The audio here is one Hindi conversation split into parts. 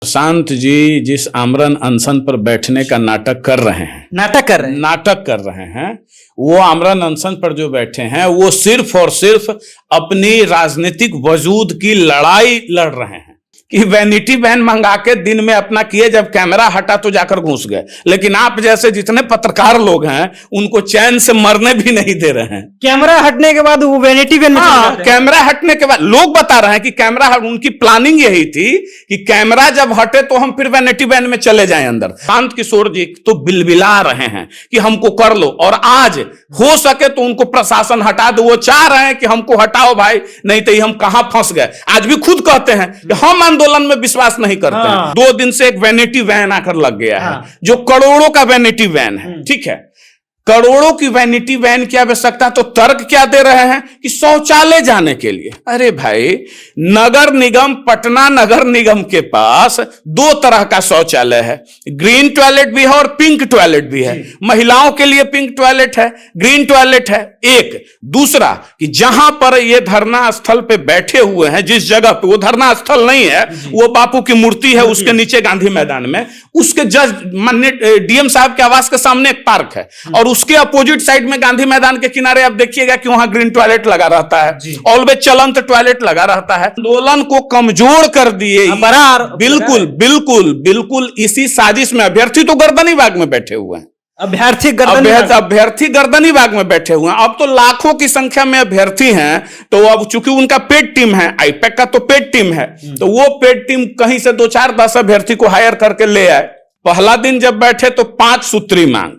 प्रशांत जी जिस आमरण अनशन पर बैठने का नाटक कर रहे हैं वो आमरण अनशन पर जो बैठे हैं वो सिर्फ और सिर्फ अपनी राजनीतिक वजूद की लड़ाई लड़ रहे हैं कि वैनिटी वैन मंगा के दिन में अपना किए, जब कैमरा हटा तो जाकर घुस गए। लेकिन आप जैसे जितने पत्रकार लोग हैं उनको चैन से मरने भी नहीं दे रहे हैं। कैमरा हटने के बाद वो वैनिटी वैन में कैमरा हटने के बाद लोग बता रहे हैं कि कैमरा उनकी प्लानिंग यही थी कि कैमरा जब हटे तो हम फिर वैनिटी वैन में चले जाएं अंदर। शांत किशोर जी तो बिलबिला रहे हैं कि हमको कर लो, और आज हो सके तो उनको प्रशासन हटा दो। वो चाह रहे हैं कि हमको हटाओ भाई, नहीं तो हम कहां फंस गए। आज भी खुद कहते हैं कि हम आंदोलन में विश्वास नहीं करते हैं। 2 दिन से एक वैनिटी वैन आकर लग गया है जो करोड़ों का वैनिटी वैन है। ठीक है, करोड़ों की वैनिटी वैन की आवश्यकता, तो तर्क क्या दे रहे हैं कि शौचालय जाने के लिए। अरे भाई, नगर निगम, पटना नगर निगम के पास 2 तरह का शौचालय है, ग्रीन टॉयलेट भी है और पिंक टॉयलेट भी है। महिलाओं के लिए पिंक टॉयलेट है, ग्रीन टॉयलेट है। एक दूसरा कि जहां पर ये धरना स्थल पे बैठे हुए हैं, जिस जगह पे, वो धरना स्थल नहीं है, वो बापू की मूर्ति है, उसके नीचे गांधी मैदान में, उसके जस्ट माननीय डीएम साहब के आवास के सामने एक पार्क है, और उसके अपोजिट साइड में गांधी मैदान के किनारे आप देखिएगा कि वहां ग्रीन टॉयलेट लगा रहता है, ऑलवेज चलंत टॉयलेट लगा रहता है। आंदोलन को कमजोर कर दिए। बिल्कुल बिल्कुल बिल्कुल इसी साजिश में अभ्यर्थी तो गर्दनी बाग में बैठे हुए हैं। अभ्यर्थी गर्दनी बाग में बैठे हुए हैं। अब तो लाखों की संख्या में अभ्यर्थी हैं, तो अब चूंकि उनका पेड टीम है, आईपैक का तो पेड टीम है, तो वो पेड टीम कहीं से 2, 4, 10 अभ्यर्थी को हायर करके ले आए। पहला दिन जब बैठे तो 5 सूत्री मांग,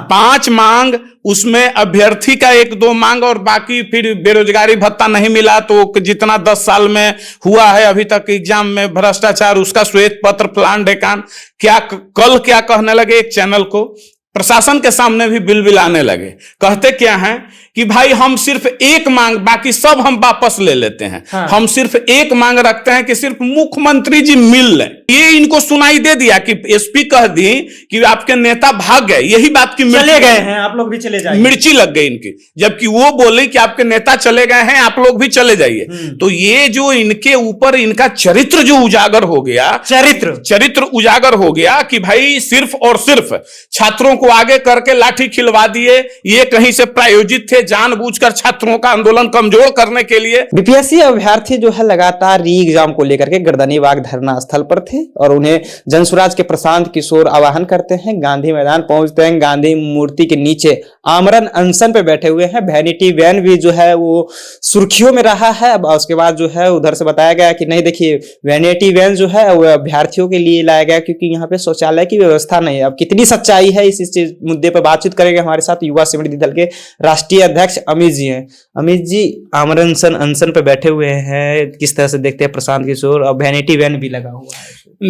5 मांग, उसमें अभ्यर्थी का 1-2 मांग, और बाकी फिर बेरोजगारी भत्ता नहीं मिला तो जितना 10 साल में हुआ है अभी तक एग्जाम में भ्रष्टाचार, उसका श्वेत पत्र, प्लान डेकान, कल क्या कहने लगे एक चैनल को, प्रशासन के सामने भी बिलबिलाने लगे। कहते क्या हैं कि भाई हम सिर्फ 1 मांग, बाकी सब हम वापस ले लेते हैं। हम सिर्फ 1 मांग रखते हैं कि सिर्फ मुख्यमंत्री जी मिल लें। ये इनको सुनाई दे दिया कि एसपी कह दी कि आपके नेता भाग गए, यही बात की चले गए हैं, आप लोग भी चले जाइए, मिर्ची लग गई इनकी। जबकि वो बोले कि आपके नेता चले गए हैं, आप लोग भी चले जाइए। तो ये जो इनके ऊपर इनका चरित्र जो उजागर हो गया, चरित्र उजागर हो गया कि भाई सिर्फ और सिर्फ छात्रों को आगे करके लाठी खिलवा दिए। ये कहीं से प्रायोजित थे, जानबूझकर छात्रों का आंदोलन कमजोर करने के लिए। बीपीएससी अभ्यर्थी जो है लगातार री एग्जाम को लेकर के गर्दनीबाग धरना स्थल पर थे, और उन्हें जनसुराज के प्रशांत किशोर आह्वान करते हैं, गांधी मैदान पहुंचते हैं, गांधी मूर्ति के नीचे आमरण अनशन पे बैठे हुए हैं। वैनिटी वैन भी जो है वो सुर्खियों में रहा है। अब उसके बाद जो है उधर से बताया गया कि नहीं, देखिए वैनिटी वैन जो है वो अभ्यर्थियों के लिए लाया गया क्योंकि यहाँ पे शौचालय की व्यवस्था नहीं है। अब कितनी सच्चाई है इस मुद्दे पर बातचीत करेंगे हमारे साथ युवा समृद्धि दल के राष्ट्रीय अध्यक्ष अमित जी हैं। अमित जी, आमरण अनशन पे बैठे हुए हैं, किस तरह से देखते हैं प्रशांत किशोर, और वैनिटी वैन भी लगा हुआ है?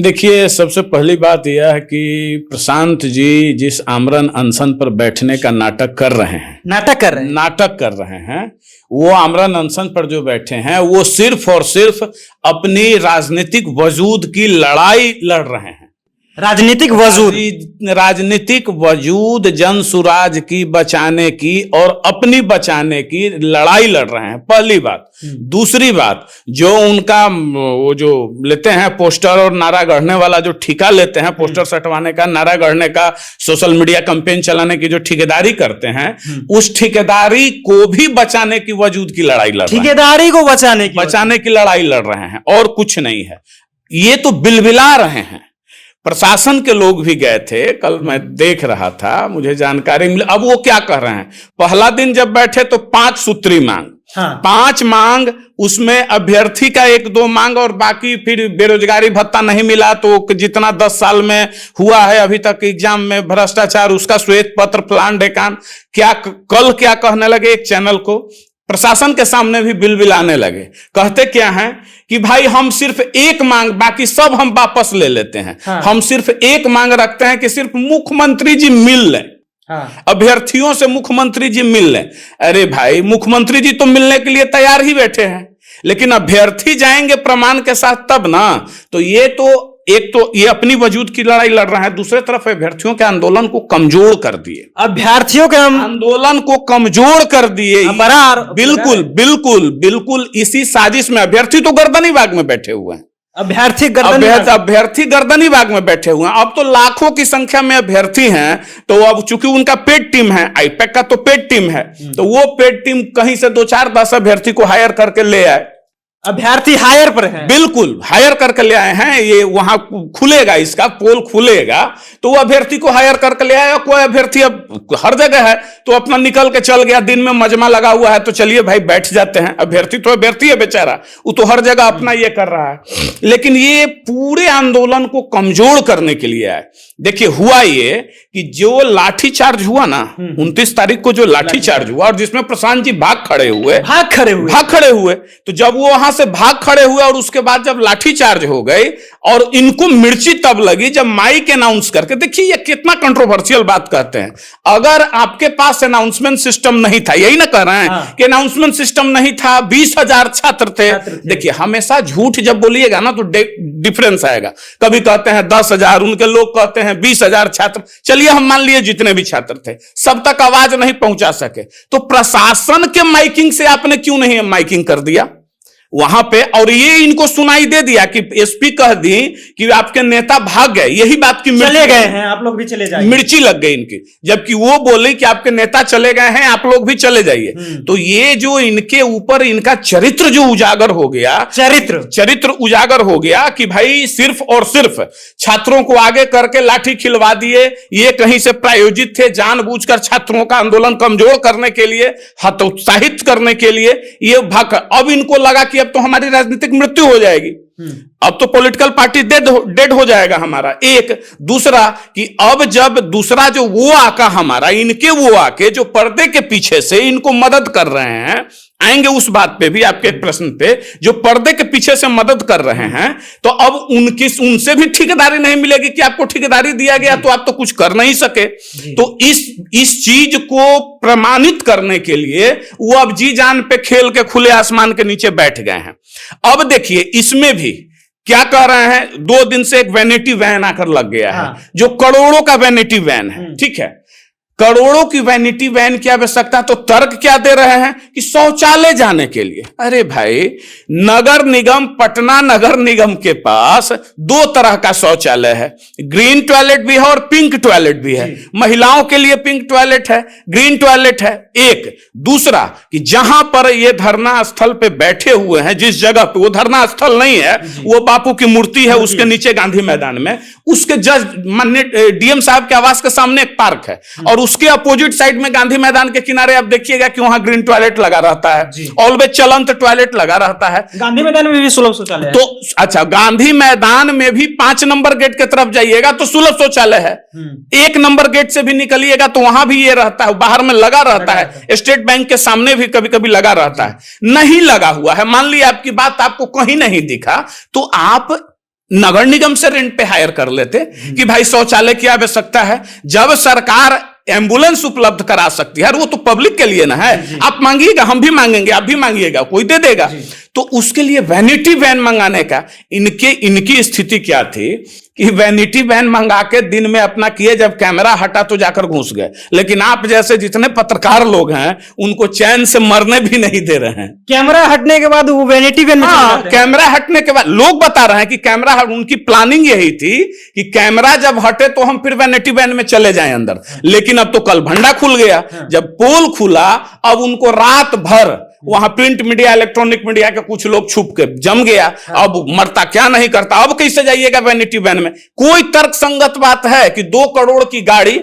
देखिए, सबसे पहली बात यह है कि प्रशांत जी जिस आमरण अनशन पर बैठने का नाटक कर रहे हैं, वो आमरण अनशन पर जो बैठे हैं वो सिर्फ और सिर्फ अपनी राजनीतिक वजूद की लड़ाई लड़ रहे हैं। राजनीतिक वजूद जनसुराज की बचाने की और अपनी बचाने की लड़ाई लड़ रहे हैं, पहली बात। दूसरी बात, जो उनका वो जो लेते हैं पोस्टर और नारा गढ़ने वाला जो ठेका लेते हैं, पोस्टर सटवाने का, नारा गढ़ने का, सोशल मीडिया कैंपेन चलाने की जो ठेकेदारी करते हैं, उस ठेकेदारी को भी बचाने की वजूद की लड़ाई लड़ रहे हैं। ठेकेदारी को बचाने की लड़ाई लड़ रहे हैं, और कुछ नहीं है। ये तो बिलबिला रहे हैं। प्रशासन के लोग भी गए थे, कल मैं देख रहा था, मुझे जानकारी मिली। अब वो क्या कह रहे हैं, पहला दिन जब बैठे तो 5 सूत्री मांग, 5 मांग, उसमें अभ्यर्थी का 1-2 मांग, और बाकी फिर बेरोजगारी भत्ता नहीं मिला तो जितना 10 साल में हुआ है अभी तक एग्जाम में भ्रष्टाचार, उसका श्वेत पत्र, प्लान डेकान, कल क्या कहने लगे एक चैनल को, प्रशासन के सामने भी बिलबिलाने लगे। कहते क्या हैं कि भाई हम सिर्फ 1 मांग, बाकी सब हम वापस ले लेते हैं। हम सिर्फ 1 मांग रखते हैं कि सिर्फ मुख्यमंत्री जी मिल लें। अभ्यर्थियों से मुख्यमंत्री जी मिल लें। अरे भाई, मुख्यमंत्री जी तो मिलने के लिए तैयार ही बैठे हैं, लेकिन अभ्यर्थी जाएंगे प्रमाण के साथ तब ना। तो एक तो ये अपनी वजूद की लड़ाई लड़ रहा है, दूसरे तरफ अभ्यर्थियों के आंदोलन को कमजोर कर दिए। आंदोलन को कमजोर कर दिए। बिल्कुल बिल्कुल बिल्कुल इसी साजिश में अभ्यर्थी तो गर्दनी बाग में बैठे हुए हैं। अभ्यर्थी गर्दनी बाग में बैठे हुए हैं। अब तो लाखों की संख्या में अभ्यर्थी हैं, तो अब चूंकि उनका पेड टीम है, आईपैक का तो पेड टीम है, तो वो पेड टीम कहीं से 2-4-10 अभ्यर्थी को हायर करके ले आए। अभ्यर्थी हायर पर है, बिल्कुल हायर करके ले आए हैं। ये वहां खुलेगा, इसका पोल खुलेगा तो वो अभ्यर्थी को हायर करके ले आया। कोई अभ्यर्थी अब हर जगह है तो अपना निकल के चल गया, दिन में मजमा लगा हुआ है तो चलिए भाई बैठ जाते हैं। अभ्यर्थी तो अभ्यर्थी है बेचारा, वो तो हर जगह अपना ये कर रहा है। लेकिन ये पूरे आंदोलन को कमजोर करने के लिए है। देखिए हुआ ये कि जो लाठीचार्ज हुआ ना 29 तारीख को, जो लाठीचार्ज हुआ और जिसमें प्रशांत जी भाग खड़े हुए, तो जब वो वहां से भाग खड़े हुए और उसके बाद जब लाठीचार्ज हो गई और इनको मिर्ची तब लगी जब माइक अनाउंस करके, देखिए ये कितना कंट्रोवर्शियल बात कहते हैं। अगर आपके पास अनाउंसमेंट सिस्टम नहीं था, यही ना कह रहे हैं कि अनाउंसमेंट सिस्टम नहीं था, 20,000 छात्र थे। देखिए हमेशा झूठ जब बोलिएगा ना तो डिफरेंस आएगा। कभी कहते हैं 10,000, उनके लोग कहते हैं 20,000 छात्र। चलिए हम मान लिए जितने भी छात्र थे, सब तक आवाज नहीं पहुंचा सके, तो प्रशासन के माइकिंग से आपने क्यों नहीं माइकिंग कर दिया वहां पे? और ये इनको सुनाई दे दिया कि एसपी कह दी कि आपके नेता भाग गए, यही बात की चले गए हैं, आप लोग भी चले जाइए, मिर्ची लग गई इनकी। जबकि वो बोले कि आपके नेता चले गए हैं, आप लोग भी चले जाइए। तो ये जो इनके ऊपर इनका चरित्र जो उजागर हो गया, चरित्र उजागर हो गया कि भाई सिर्फ और सिर्फ छात्रों को आगे करके लाठी खिलवा दिए। ये कहीं से प्रायोजित थे, जानबूझकर छात्रों का आंदोलन कमजोर करने के लिए, हतोत्साहित करने के लिए ये भाग। अब इनको लगा कि अब तो हमारी राजनीतिक मृत्यु हो जाएगी, अब तो पॉलिटिकल पार्टी डेड हो जाएगा हमारा। एक दूसरा कि अब जब दूसरा जो वो आका हमारा, इनके वो आके जो पर्दे के पीछे से इनको मदद कर रहे हैं, आएंगे उस बात पे भी, आपके प्रश्न पे, जो पर्दे के पीछे से मदद कर रहे हैं, तो अब उनसे भी ठेकेदारी नहीं मिलेगी कि आपको ठेकेदारी दिया गया तो आप तो कुछ कर नहीं सके। तो इस चीज को प्रमाणित करने के लिए वो अब जी जान पे खेल के खुले आसमान के नीचे बैठ गए हैं। अब देखिए इसमें भी क्या कह रहे हैं, 2 दिन से एक वैनिटी वैन आकर लग गया है, जो करोड़ों का वैनिटी वैन है। ठीक है, करोड़ों की वैनिटी वैन की आवश्यकता, तो तर्क क्या दे रहे हैं कि शौचालय जाने के लिए। अरे भाई, नगर निगम, पटना नगर निगम के पास 2 तरह का शौचालय है, ग्रीन टॉयलेट भी है और पिंक टॉयलेट भी है। महिलाओं के लिए पिंक टॉयलेट है, ग्रीन टॉयलेट है। एक दूसरा कि जहां पर ये धरना स्थल पे बैठे हुए हैं, जिस जगह पे, वो धरना स्थल नहीं है, वो बापू की मूर्ति है, उसके नीचे गांधी मैदान में, उसके जस्ट माननीय डीएम साहब के आवास के सामने एक पार्क है, और उसके अपोजिट साइड में गांधी मैदान के किनारे आप देखिएगा कि वहां ग्रीन टॉयलेट लगा रहता है, ऑलवेज चलंत टॉयलेट लगा रहता है। गांधी मैदान में भी सुलभ शौचालय है। तो अच्छा, गांधी मैदान में भी 5 नंबर गेट की तरफ जाइएगा तो सुलभ शौचालय है। 1 नंबर गेट से भी निकलिएगा तो वहां भी ये रहता है, बाहर में लगा रहता है। स्टेट बैंक के सामने भी कभी कभी लगा रहता है। नहीं लगा हुआ है, मान लीजिए आपकी बात आपको कहीं नहीं दिखा, तो आप नगर निगम से रेंट पे हायर कर लेते कि भाई शौचालय की आवश्यकता है। जब सरकार एम्बुलेंस उपलब्ध करा सकती है, वो तो पब्लिक के लिए ना है, आप मांगिएगा, हम भी मांगेंगे, आप भी मांगिएगा, कोई दे देगा। तो उसके लिए वैनिटी वैन मंगाने का इनकी स्थिति क्या थी कि वैनिटी वैन मंगा के दिन में अपना किए, जब कैमरा हटा तो जाकर घुस गए। लेकिन आप जैसे जितने पत्रकार लोग हैं उनको चैन से मरने भी नहीं दे रहे हैं। कैमरा हटने के बाद वो वैनिटी वैन में चले जाते हैं। कैमरा हटने के बाद लोग बता रहे हैं कि कैमरा, उनकी प्लानिंग यही थी कि कैमरा जब हटे तो हम फिर वैनिटी वैन में चले जाएं अंदर। लेकिन अब तो कल भंडा खुल गया, जब पोल खुला, अब उनको रात भर वहां प्रिंट मीडिया, इलेक्ट्रॉनिक मीडिया के कुछ लोग छुप के जम गया। अब मरता क्या नहीं करता, अब कैसे जाइएगा वैनिटी वैन में? कोई तर्क संगत बात है कि 2 करोड़ की गाड़ी।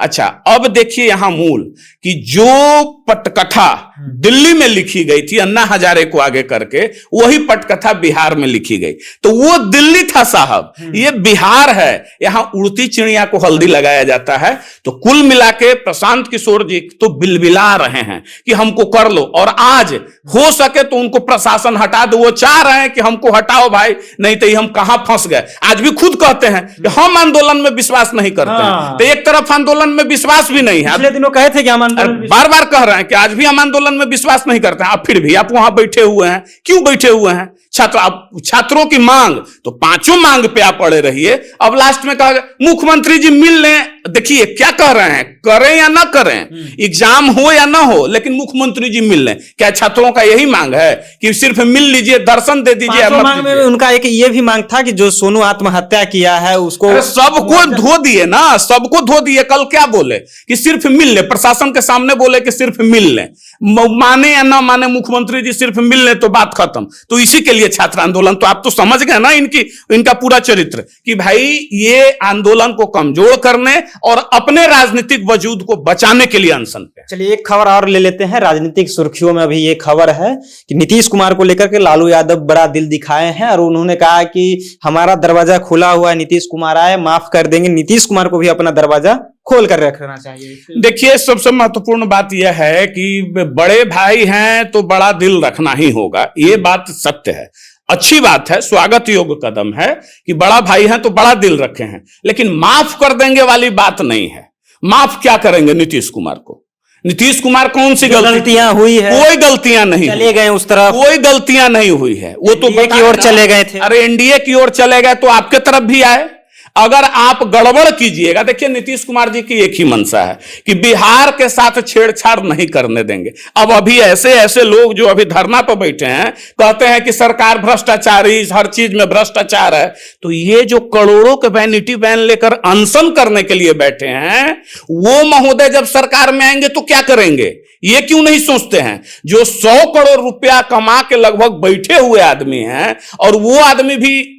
अच्छा, अब देखिए यहां मूल कि जो पटकथा दिल्ली में लिखी गई थी अन्ना हजारे को आगे करके, वही पटकथा बिहार में लिखी गई। तो वो दिल्ली था साहब, ये बिहार है। यहां उड़ती चिड़िया को हल्दी लगाया जाता है। तो कुल मिला के प्रशांत किशोर जी तो बिलबिला रहे हैं कि हमको कर लो, और आज हो सके तो उनको प्रशासन हटा दो। वो चाह रहे हैं कि हमको हटाओ भाई, नहीं तो हम कहां फंस गए। आज भी खुद कहते हैं कि हम आंदोलन में विश्वास नहीं करते हैं। तो एक तरफ आंदोलन में विश्वास भी नहीं है, पिछले दिनों कहे थे कि हम बार बार कह रहे हैं कि आज भी हम आंदोलन में विश्वास नहीं करते हैं। अब फिर भी आप वहां बैठे हुए हैं, क्यों बैठे हुए हैं? छात्रों की मांग, तो 5 मांग पे आप पड़े रहिए। अब लास्ट में कहा मुख्यमंत्री जी मिल लें, देखिए क्या कह रहे हैं, करें या ना करें, एग्जाम हो या ना हो, लेकिन मुख्यमंत्री जी मिल लें। क्या छात्रों का यही मांग है कि सिर्फ मिल लीजिए, दर्शन दे दीजिए? पांचों मांग में उनका एक ये भी मांग था कि जो सोनू आत्महत्या किया है उसको सबको धो दिए ना, सबको धो दिए। कल क्या बोले कि सिर्फ मिल ले, प्रशासन के सामने बोले कि सिर्फ मिल ले, माने या ना माने मुख्यमंत्री जी सिर्फ मिल ले तो बात खत्म। तो इसी के लिए छात्र आंदोलन। तो आप तो समझ गए ना इनका पूरा चरित्र कि भाई ये आंदोलन को कमजोर करने और अपने राजनीतिक वजूद को बचाने के लिए अनशन पे। चलिए एक खबर और ले लेते हैं। राजनीतिक सुर्खियों में अभी ये खबर है कि नीतीश कुमार को लेकर के लालू यादव बड़ा दिल दिखाए हैं और उन्होंने कहा कि हमारा दरवाजा खुला हुआ है, नीतीश कुमार आए माफ कर देंगे। नीतीश कुमार को भी अपना दरवाजा खोल कर रखना चाहिए। देखिए सबसे महत्वपूर्ण बात यह है कि बड़े भाई हैं तो बड़ा दिल रखना ही होगा, ये बात सत्य है, अच्छी बात है, स्वागत योग्य कदम है कि बड़ा भाई हैं तो बड़ा दिल रखे हैं, लेकिन माफ कर देंगे वाली बात नहीं है। माफ क्या करेंगे नीतीश कुमार को? नीतीश कुमार कौन सी गलतियां हुई है? कोई गलतियां नहीं, चले गए उस तरफ, कोई गलतियां नहीं हुई है। वो तो एनडीए की ओर चले गए थे। अरे एनडीए की ओर चले गए तो आपके तरफ भी आए। अगर आप गड़बड़ कीजिएगा, देखिए नीतीश कुमार जी की एक ही मंशा है कि बिहार के साथ छेड़छाड़ नहीं करने देंगे। अब अभी ऐसे ऐसे लोग जो अभी धरना पर बैठे हैं कहते हैं कि सरकार भ्रष्टाचारी, हर चीज में भ्रष्टाचार है। तो ये जो करोड़ों के वैनिटी वैन लेकर अनशन करने के लिए बैठे हैं, वो महोदय जब सरकार में आएंगे तो क्या करेंगे? ये क्यों नहीं सोचते हैं? जो 100 करोड़ रुपया कमा के लगभग बैठे हुए आदमी हैं और वो आदमी भी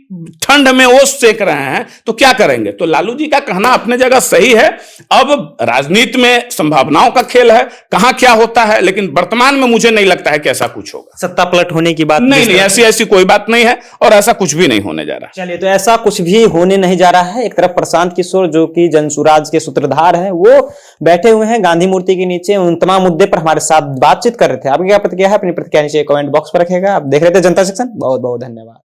ठंड में ओस सेक रहे हैं, तो क्या करेंगे? तो लालू जी का कहना अपने जगह सही है। अब राजनीति में संभावनाओं का खेल है, कहां क्या होता है, लेकिन वर्तमान में मुझे नहीं लगता है कि ऐसा कुछ होगा। सत्ता पलट होने की बात नहीं, ऐसी कोई बात नहीं है और ऐसा कुछ भी नहीं होने जा रहा। चलिए, तो ऐसा कुछ भी होने नहीं जा रहा है। एक तरफ प्रशांत किशोर जो कि जनसुराज के सूत्रधार हैं, वो बैठे हुए हैं गांधी मूर्ति के नीचे, उन तमाम मुद्दे पर हमारे साथ बातचीत कर रहे थे। आपकी क्या प्रतिक्रिया है? अपनी प्रतिक्रिया नीचे कमेंट बॉक्स पर रखेगा। आप देख रहे थे जनता सेक्शन। बहुत बहुत धन्यवाद।